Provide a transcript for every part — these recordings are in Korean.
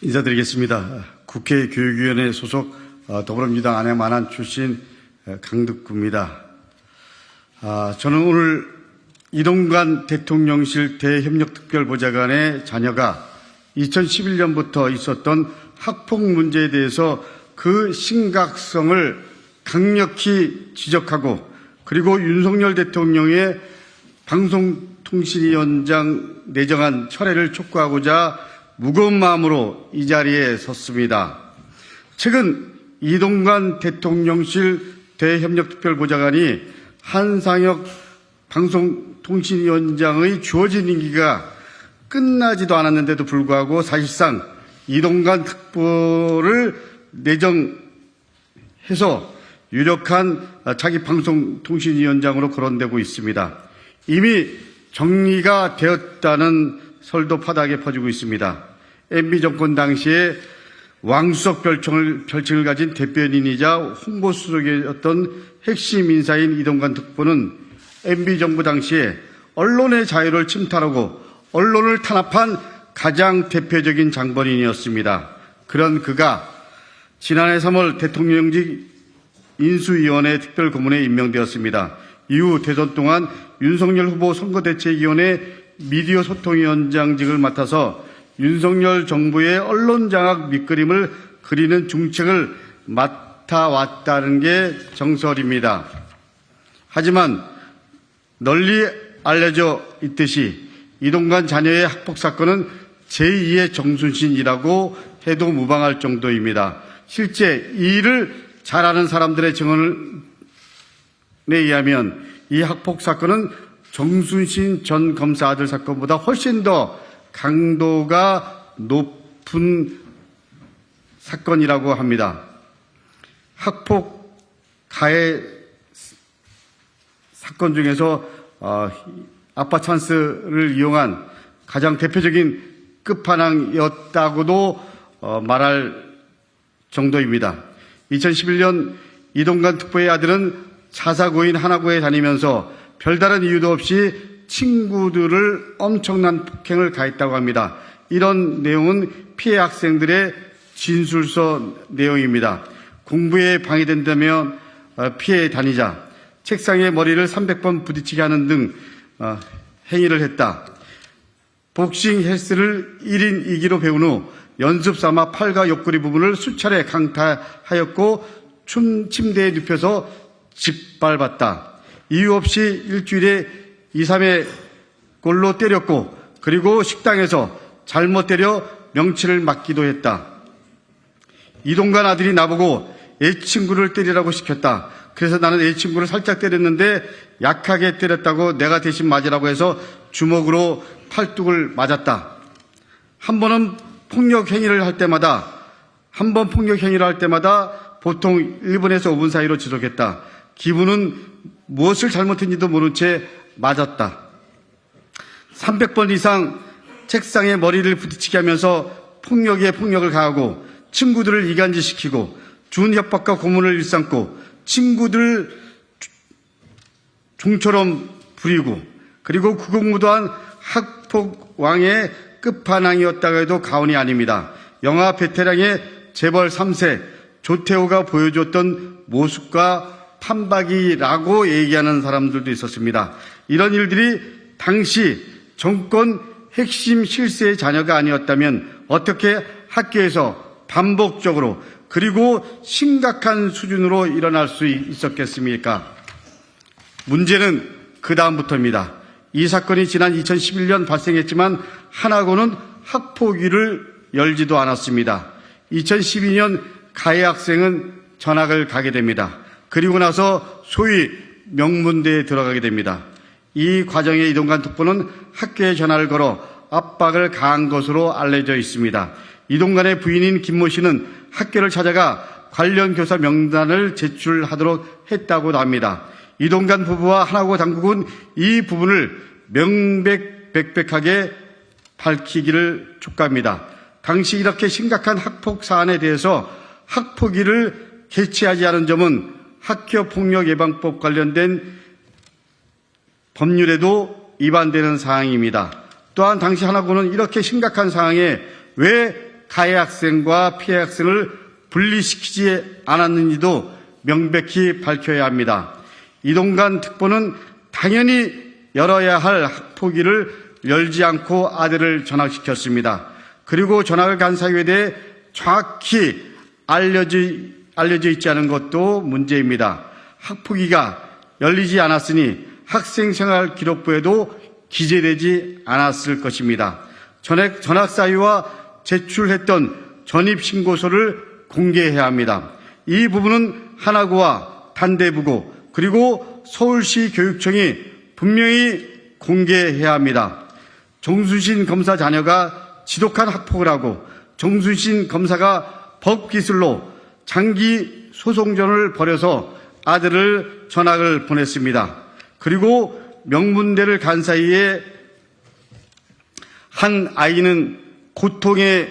인사드리겠습니다. 국회 교육위원회 소속 더불어민주당 안양만안 출신 강덕구입니다. 저는 오늘 이동관 대통령실 대협력특별보좌관의 자녀가 2011년부터 있었던 학폭 문제에 대해서 그 심각성을 강력히 지적하고, 그리고 윤석열 대통령의 방송통신위원장 내정안 철회를 촉구하고자 무거운 마음으로 이 자리에 섰습니다. 최근 이동관 대통령실 대협력특별보좌관이 한상혁 방송통신위원장의 주어진 임기가 끝나지도 않았는데도 불구하고 사실상 이동관 특보를 내정해서 유력한 자기 방송통신위원장으로 거론되고 있습니다. 이미 정리가 되었다는 설도 파다하게 퍼지고 있습니다. MB정권 당시에 왕수석 별칭을 가진 대변인이자 홍보수석이었던 핵심 인사인 이동관 특보는 MB정부 당시에 언론의 자유를 침탈하고 언론을 탄압한 가장 대표적인 장본인이었습니다. 그런 그가 지난해 3월 대통령직 인수위원회 특별고문에 임명되었습니다. 이후 대선 동안 윤석열 후보 선거대책위원회 미디어 소통위원장직을 맡아서 윤석열 정부의 언론장악 밑그림을 그리는 중책을 맡아왔다는 게 정설입니다. 하지만 널리 알려져 있듯이 이동관 자녀의 학폭 사건은 제2의 정순신이라고 해도 무방할 정도입니다. 실제 이 일을 잘 아는 사람들의 증언에 의하면 이 학폭 사건은 정순신 전 검사 아들 사건보다 훨씬 더 강도가 높은 사건이라고 합니다. 학폭 가해 사건 중에서 아빠 찬스를 이용한 가장 대표적인 끝판왕이었다고도 말할 정도입니다. 2011년 이동관 특보의 아들은 자사고인 하나고에 다니면서 별다른 이유도 없이 친구들을 엄청난 폭행을 가했다고 합니다. 이런 내용은 피해 학생들의 진술서 내용입니다. 공부에 방해된다며 피해 다니자 책상에 머리를 300번 부딪히게 하는 등 행위를 했다. 복싱 헬스를 1인 2기로 배운 후 연습 삼아 팔과 옆구리 부분을 수차례 강타하였고 침대에 눕혀서 짓밟았다. 이유 없이 일주일에 2, 3회 골로 때렸고, 그리고 식당에서 잘못 때려 명치를 맞기도 했다. 이동관 아들이 나보고 애친구를 때리라고 시켰다. 그래서 나는 애친구를 살짝 때렸는데 약하게 때렸다고 내가 대신 맞으라고 해서 주먹으로 팔뚝을 맞았다. 한 번 폭력 행위를 할 때마다 보통 1분에서 5분 사이로 지속했다. 기분은 무엇을 잘못했는지도 모른 채 맞았다. 300번 이상 책상에 머리를 부딪히게 하면서 폭력에 폭력을 가하고 친구들을 이간질시키고 준 협박과 고문을 일삼고 친구들을 종처럼 부리고, 그리고 구국무도한 학폭 왕의 끝판왕이었다고 해도 과언이 아닙니다. 영화 베테랑의 재벌 3세 조태호가 보여줬던 모습과 판박이라고 얘기하는 사람들도 있었습니다. 이런 일들이 당시 정권 핵심 실세의 자녀가 아니었다면 어떻게 학교에서 반복적으로 그리고 심각한 수준으로 일어날 수 있었겠습니까? 문제는 그 다음부터입니다. 이 사건이 지난 2011년 발생했지만 하나고는 학폭위를 열지도 않았습니다. 2012년 가해 학생은 전학을 가게 됩니다. 그리고 나서 소위 명문대에 들어가게 됩니다. 이 과정에 이동관 특보는 학교에 전화를 걸어 압박을 가한 것으로 알려져 있습니다. 이동관의 부인인 김모 씨는 학교를 찾아가 관련 교사 명단을 제출하도록 했다고도 합니다. 이동관 부부와 하나고 당국은 이 부분을 명백백백하게 밝히기를 촉구합니다. 당시 이렇게 심각한 학폭 사안에 대해서 학폭위를 개최하지 않은 점은 학교폭력예방법 관련된 법률에도 위반되는 사항입니다. 또한 당시 하나고는 이렇게 심각한 상황에 왜 가해 학생과 피해 학생을 분리시키지 않았는지도 명백히 밝혀야 합니다. 이동관 특보는 당연히 열어야 할 학폭위를 열지 않고 아들을 전학시켰습니다. 그리고 전학을 간 사유에 대해 정확히 알려져 있지 않은 것도 문제입니다. 학폭위가 열리지 않았으니 학생생활 기록부에도 기재되지 않았을 것입니다. 전학 사유와 제출했던 전입신고서를 공개해야 합니다. 이 부분은 하나고와 단대부고 그리고 서울시 교육청이 분명히 공개해야 합니다. 정순신 검사 자녀가 지독한 학폭을 하고 정순신 검사가 법기술로 장기 소송전을 벌여서 아들을 전학을 보냈습니다. 그리고 명문대를 간 사이에 한 아이는 고통에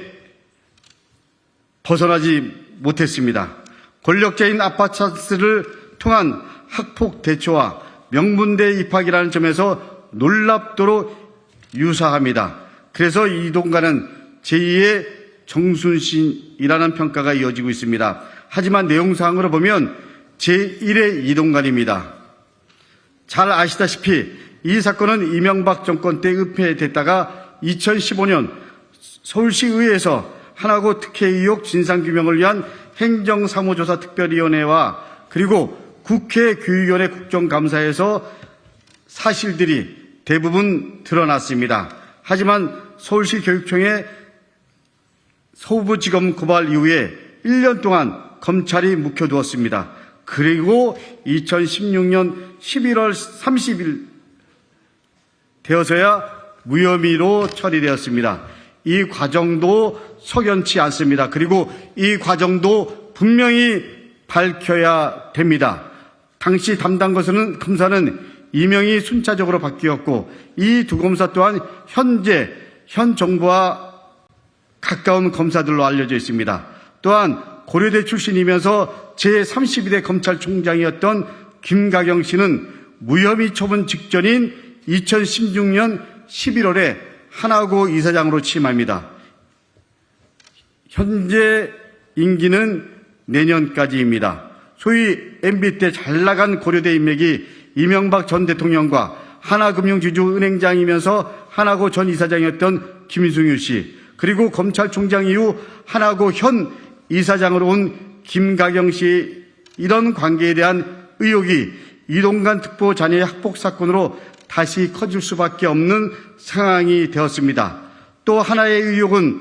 벗어나지 못했습니다. 권력자인 아빠 찬스를 통한 학폭 대처와 명문대 입학이라는 점에서 놀랍도록 유사합니다. 그래서 이동관은 제2의 정순신이라는 평가가 이어지고 있습니다. 하지만 내용상으로 보면 제1의 이동관입니다. 잘 아시다시피 이 사건은 이명박 정권 때 은폐됐다가 2015년 서울시의회에서 하나고 특혜 의혹 진상규명을 위한 행정사무조사 특별위원회와 그리고 국회 교육위원회 국정감사에서 사실들이 대부분 드러났습니다. 하지만 서울시 교육청의 서부지검 고발 이후에 1년 동안 검찰이 묵혀두었습니다. 그리고 2016년 11월 30일 되어서야 무혐의로 처리되었습니다. 이 과정도 석연치 않습니다. 그리고 이 과정도 분명히 밝혀야 됩니다. 당시 담당 검사는 이명이 순차적으로 바뀌었고 이 두 검사 또한 현 정부와 가까운 검사들로 알려져 있습니다. 또한 고려대 출신이면서 제32대 검찰총장이었던 김가경 씨는 무혐의 처분 직전인 2016년 11월에 하나고 이사장으로 취임합니다. 현재 임기는 내년까지입니다. 소위 MB 때 잘나간 고려대 인맥이 이명박 전 대통령과 하나금융지주은행장이면서 하나고 전 이사장이었던 김승유 씨, 그리고 검찰총장 이후 하나고 현 이사장으로 온 김가경 씨, 이런 관계에 대한 의혹이 이동관 특보 자녀의 학폭 사건으로 다시 커질 수밖에 없는 상황이 되었습니다. 또 하나의 의혹은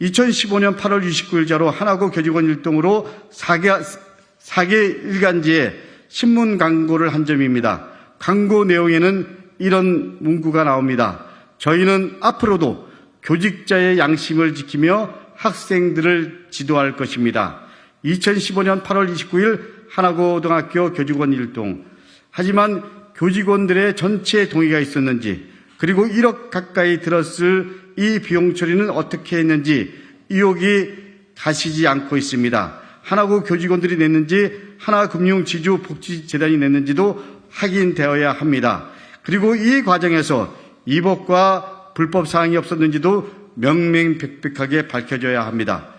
2015년 8월 29일자로 하나고 교직원 일동으로 4개 일간지에 신문 광고를 한 점입니다. 광고 내용에는 이런 문구가 나옵니다. 저희는 앞으로도 교직자의 양심을 지키며 학생들을 지도할 것입니다. 2015년 8월 29일 하나고등학교 교직원 일동. 하지만 교직원들의 전체 동의가 있었는지, 그리고 1억 가까이 들었을 이 비용 처리는 어떻게 했는지 의혹이 가시지 않고 있습니다. 하나고 교직원들이 냈는지 하나금융지주복지재단이 냈는지도 확인되어야 합니다. 그리고 이 과정에서 위법과 불법 사항이 없었는지도 명명백백하게 밝혀져야 합니다.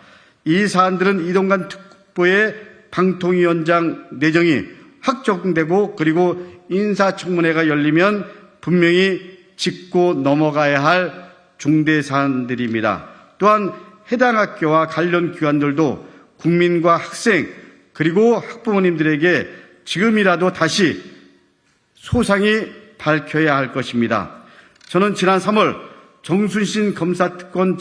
이 사안들은 이동관 특보의 방통위원장 내정이 확정되고 그리고 인사청문회가 열리면 분명히 짚고 넘어가야 할 중대 사안들입니다. 또한 해당 학교와 관련 기관들도 국민과 학생 그리고 학부모님들에게 지금이라도 다시 소상히 밝혀야 할 것입니다. 저는 지난 3월 정순신 검사특권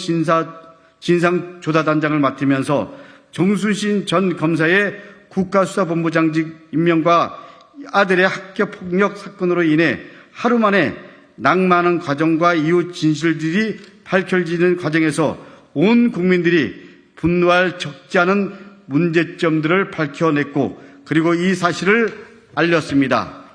진상조사단장을 맡으면서 정순신 전 검사의 국가수사본부장직 임명과 아들의 학교폭력 사건으로 인해 하루 만에 낭만한 과정과 이후 진실들이 밝혀지는 과정에서 온 국민들이 분노할 적지 않은 문제점들을 밝혀냈고 그리고 이 사실을 알렸습니다.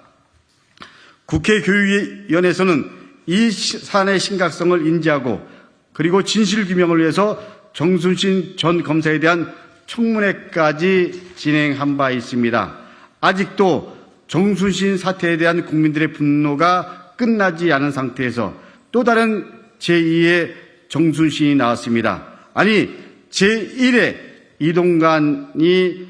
국회 교육위원회에서는 이 사안의 심각성을 인지하고 그리고 진실규명을 위해서 정순신 전 검사에 대한 청문회까지 진행한 바 있습니다. 아직도 정순신 사태에 대한 국민들의 분노가 끝나지 않은 상태에서 또 다른 제2의 정순신이 나왔습니다. 아니, 제1회 이동관이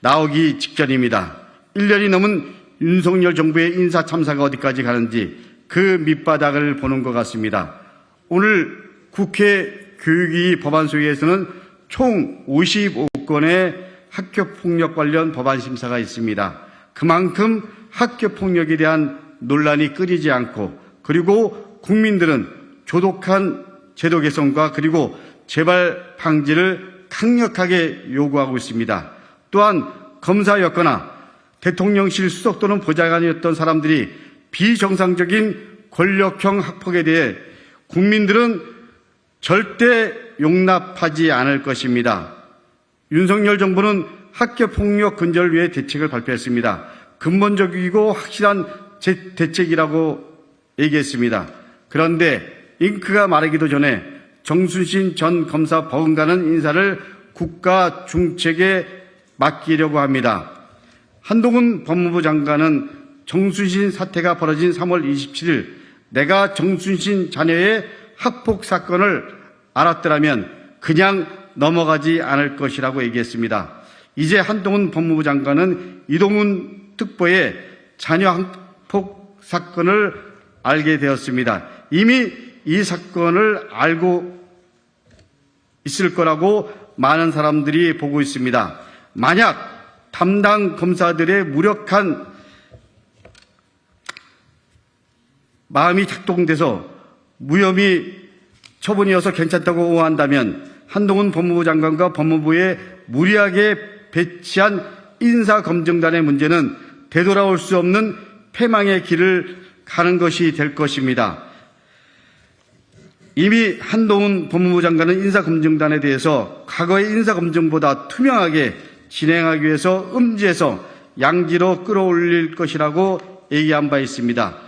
나오기 직전입니다. 1년이 넘은 윤석열 정부의 인사 참사가 어디까지 가는지 그 밑바닥을 보는 것 같습니다. 오늘 국회 교육위 법안소위에서는 총 55건의 학교폭력 관련 법안 심사가 있습니다. 그만큼 학교폭력에 대한 논란이 끊이지 않고, 그리고 국민들은 조독한 제도 개선과 그리고 재발 방지를 강력하게 요구하고 있습니다. 또한 검사였거나 대통령실 수석 또는 보좌관이었던 사람들이 비정상적인 권력형 학폭에 대해 국민들은 절대 용납하지 않을 것입니다. 윤석열 정부는 학교폭력 근절을 위해 대책을 발표했습니다. 근본적이고 확실한 대책이라고 얘기했습니다. 그런데 잉크가 마르기도 전에 정순신 전 검사 버금가는 인사를 국가 중책에 맡기려고 합니다. 한동훈 법무부 장관은 정순신 사태가 벌어진 3월 27일 내가 정순신 자녀의 학폭 사건을 알았더라면 그냥 넘어가지 않을 것이라고 얘기했습니다. 이제 한동훈 법무부 장관은 이동훈 특보의 자녀 학폭 사건을 알게 되었습니다. 이미 이 사건을 알고 있을 거라고 많은 사람들이 보고 있습니다. 만약 담당 검사들의 무력한 마음이 작동돼서 무혐의 처분이어서 괜찮다고 오한다면 한동훈 법무부 장관과 법무부에 무리하게 배치한 인사검증단의 문제는 되돌아올 수 없는 패망의 길을 가는 것이 될 것입니다. 이미 한동훈 법무부 장관은 인사검증단에 대해서 과거의 인사검증보다 투명하게 진행하기 위해서 음지에서 양지로 끌어올릴 것이라고 얘기한 바 있습니다.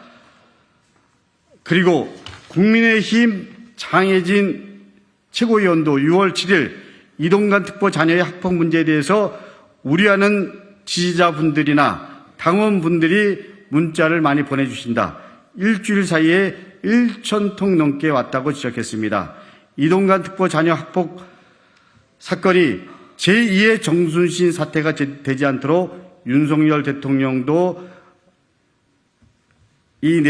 그리고 국민의힘 장혜진 최고위원도 6월 7일 이동관 특보 자녀의 학폭 문제에 대해서 우려하는 지지자분들이나 당원분들이 문자를 많이 보내주신다. 일주일 사이에 1,000통 넘게 왔다고 지적했습니다. 이동관 특보 자녀 학폭 사건이 제2의 정순신 사태가 되지 않도록 윤석열 대통령도 이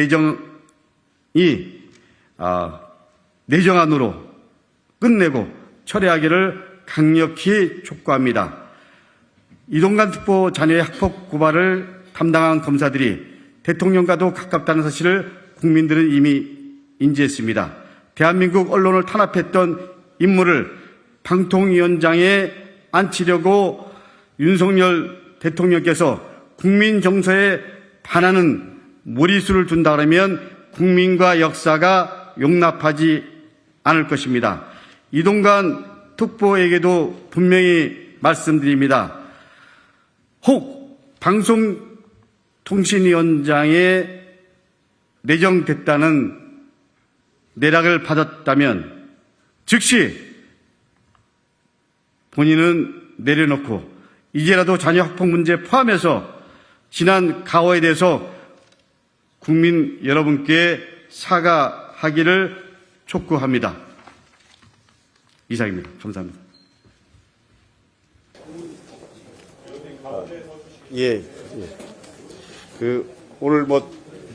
내정안으로 끝내고 철회하기를 강력히 촉구합니다. 이동관 특보 자녀의 학폭 고발을 담당한 검사들이 대통령과도 가깝다는 사실을 국민들은 이미 인지했습니다. 대한민국 언론을 탄압했던 인물을 방통위원장에 앉히려고 윤석열 대통령께서 국민 정서에 반하는 무리수를 둔다 그러면 국민과 역사가 용납하지 않을 것입니다. 이동관 특보에게도 분명히 말씀드립니다. 혹 방송통신위원장에 내정됐다는 내락을 받았다면 즉시 본인은 내려놓고 이제라도 자녀 학폭 문제 포함해서 지난 가오에 대해서 국민 여러분께 사과하기를 촉구합니다. 이상입니다. 감사합니다. 오늘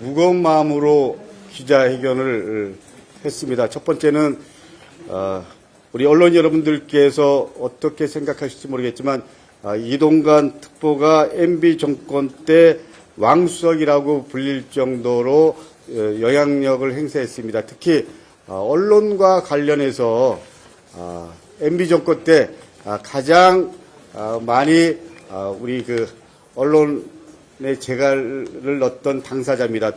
무거운 마음으로 기자회견을 했습니다. 첫 번째는 우리 언론 여러분들께서 어떻게 생각하실지 모르겠지만 이동관 특보가 MB 정권 때 왕수석이라고 불릴 정도로 영향력을 행사했습니다. 특히 언론과 관련해서 MB 정권 때 가장 많이 우리 언론의 재갈을 넣었던 당사자입니다.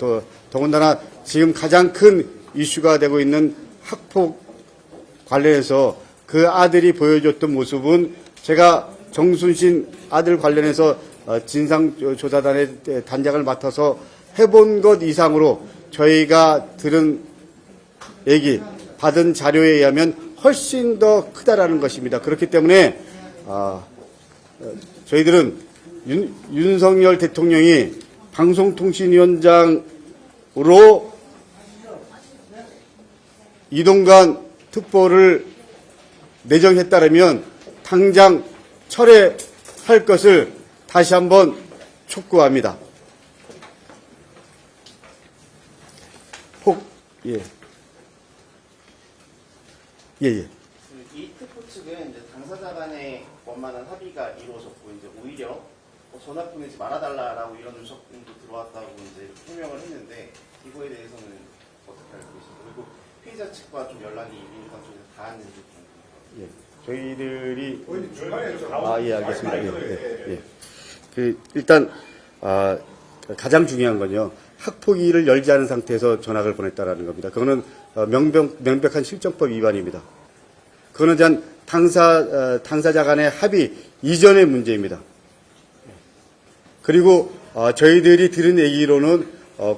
더군다나 지금 가장 큰 이슈가 되고 있는 학폭 관련해서 그 아들이 보여줬던 모습은 제가 정순신 아들 관련해서 진상조사단의 단장을 맡아서 해본 것 이상으로 저희가 들은 얘기, 받은 자료에 의하면 훨씬 더 크다라는 것입니다. 그렇기 때문에 저희들은 윤석열 대통령이 방송통신위원장으로 이동관 특보를 내정했다면 당장 철회할 것을 다시 한번 촉구합니다. 예. 이 특보 측은 이제 당사자 간의 원만한 합의가 이루어졌고 이제 오히려 전화 보내지 말아달라라고 이런 요청도 들어왔다고 이제 해명을 했는데 이거에 대해서는 어떻게 알고 계신가요? 그리고 피해자 측과 좀 연락이 민주당 쪽에서 닿았는지 좀 저희들이 알겠습니다. 일단 가장 중요한 건요. 학폭위를 열지 않은 상태에서 전학을 보냈다라는 겁니다. 그거는 명백한 실정법 위반입니다. 그거는 단 당사자 간의 합의 이전의 문제입니다. 그리고 저희들이 들은 얘기로는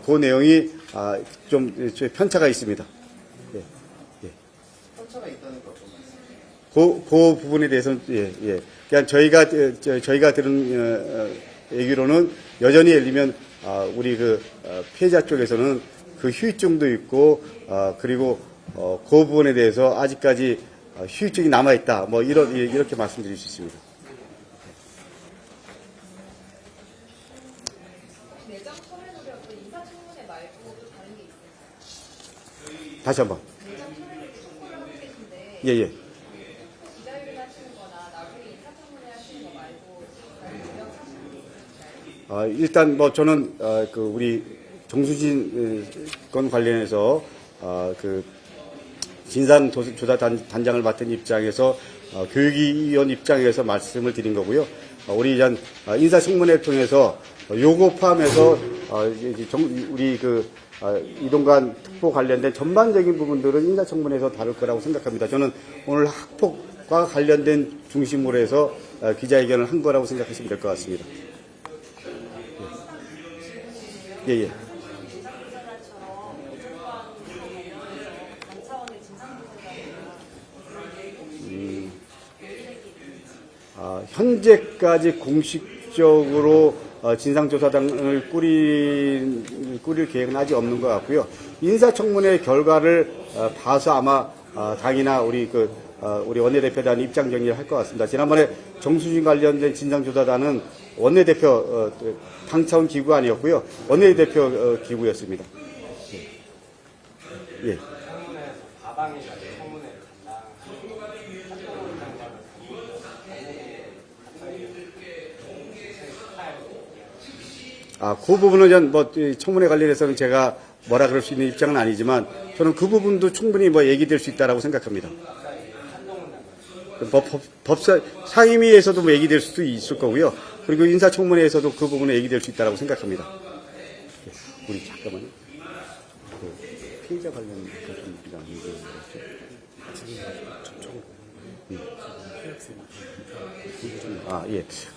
그 내용이 좀 편차가 있습니다. 편차가 있다는 거 어떤 말씀이세요? 그 부분에 대해서는 그냥 저희가 들은 얘기로는 여전히 예를 들면 우리 피해자 쪽에서는 그 후유증도 있고 그리고 그 부분에 대해서 아직까지 후유증이 남아 있다. 뭐 이렇게 말씀드릴 수 있습니다. 내정 철회 노력은 인사청문회 말고 또 다른 게 있을까요? 다시 한번. 내정 철회를 촉구를 하고 계신데 예. 기자회견 하시는 거나 나중에 인사청문회 하시는 거 말고 다른 노력하시는 게 있을까요? 일단 뭐 저는 우리 정수진 건 관련해서 진상조사단장을 맡은 입장에서 교육위원 입장에서 말씀을 드린 거고요. 우리 인사청문회 통해서 요거 포함해서 우리 이동관 특보 관련된 전반적인 부분들은 인사청문회에서 다룰 거라고 생각합니다. 저는 오늘 학폭과 관련된 중심으로 해서 기자회견을 한 거라고 생각하시면 될 것 같습니다. 예. 현재까지 공식적으로 진상조사단을 꾸릴 계획은 아직 없는 것 같고요. 인사청문회 결과를 봐서 아마 당이나 우리 원내대표단 입장 정리를 할 것 같습니다. 지난번에 정수진 관련된 진상조사단은 원내대표 당 차원 기구가 아니었고요. 원내대표 기구였습니다. 예. 그 부분은 청문회 관련해서는 제가 뭐라 그럴 수 있는 입장은 아니지만 저는 그 부분도 충분히 얘기될 수 있다라고 생각합니다. 상임위에서도 얘기될 수도 있을 거고요. 그리고 인사청문회에서도 그 부분은 얘기될 수 있다라고 생각합니다. 우리 잠깐만요. 피해자 관련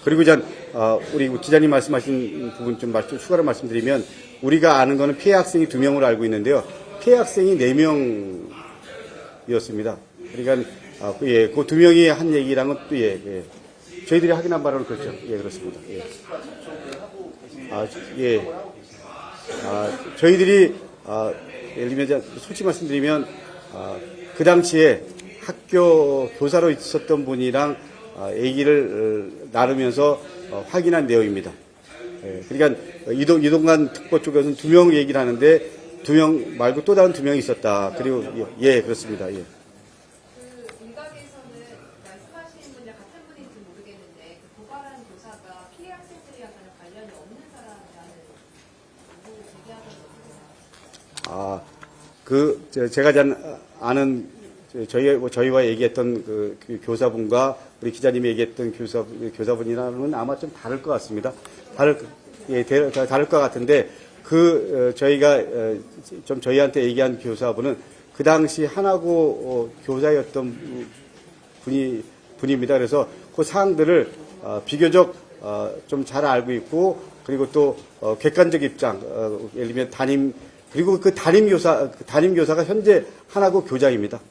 그리고 우리 기자님 말씀하신 부분 좀 추가로 말씀드리면 우리가 아는 거는 피해 학생이 2명으로 알고 있는데요. 피해 학생이 4명이었습니다. 그러니까 그 2명이 한 얘기랑은 또 저희들이 확인한 바로는 그렇죠. 그렇습니다. 저희들이 예를 들면 솔직히 말씀드리면 그 당시에 학교 교사로 있었던 분이랑 얘기를 나누면서 확인한 내용입니다. 그러니까 이동관 특보 쪽에서는 2명 얘기를 하는데 2명 말고 또 다른 2명이 있었다. 그리고 그렇습니다. 그 일각에서는 말씀하시는 분이랑 같은 분인지 모르겠는데 고발한 교사가 피해 학생들이랑은 관련이 없는 사람이라는 의혹을 제기하던데 제가 아는 저희와 얘기했던 그 교사분과 우리 기자님이 얘기했던 교사분이랑은 아마 좀 다를 것 같습니다. 다를 것 같은데 저희가 좀 저희한테 얘기한 교사분은 그 당시 한화고 교사였던 분입니다. 그래서 그 사항들을 비교적 좀 잘 알고 있고 그리고 또 객관적 입장, 예를 들면 그리고 그 담임 교사가 현재 한화고 교장입니다.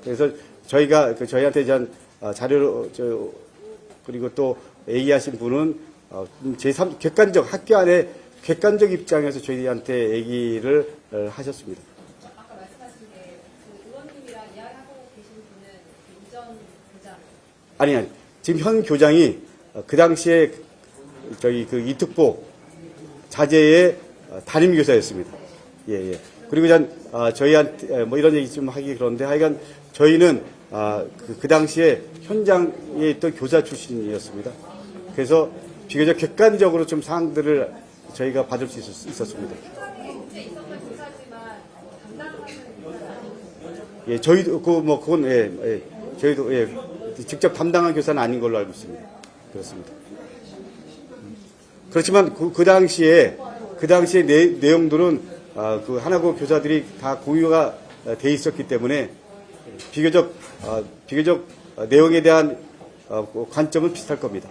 그래서 저희한테 대한 자료로 그리고 또 얘기하신 분은 학교 안에 객관적 입장에서 저희한테 얘기를 하셨습니다. 아까 말씀하신 게 그 의원님이랑 이야기하고 계신 분은 이전 아니. 지금 현 교장이 그 당시에 저희 그 이특보 자제의 담임교사였습니다. 예, 예. 그리고 저희한테 뭐 이런 얘기 좀 하기 그런데 하여간 저희는 그 당시에 현장에 있던 교사 출신이었습니다. 그래서 비교적 객관적으로 좀 사항들을 저희가 받을 수 있었습니다. 현장에 있었던 교사지만 담당하는 교사는 아니고 예, 저희도 그건 저희도 직접 담당한 교사는 아닌 걸로 알고 있습니다. 그렇습니다. 그렇지만 그 당시에 내용들은 그 하나고 교사들이 다 공유가 돼 있었기 때문에 비교적 내용에 대한 관점은 비슷할 겁니다.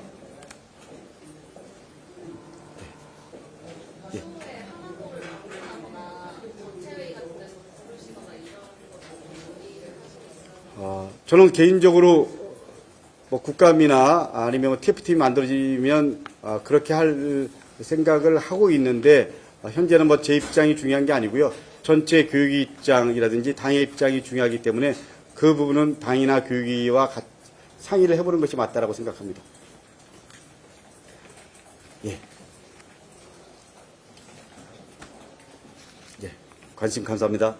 저는 개인적으로 뭐 국감이나 아니면 TF팀이 만들어지면 그렇게 할 생각을 하고 있는데 현재는 뭐 제 입장이 중요한 게 아니고요. 전체 교육위 입장이라든지 당의 입장이 중요하기 때문에 그 부분은 당이나 교육위와 상의를 해보는 것이 맞다라고 생각합니다. 예. 예. 관심 감사합니다.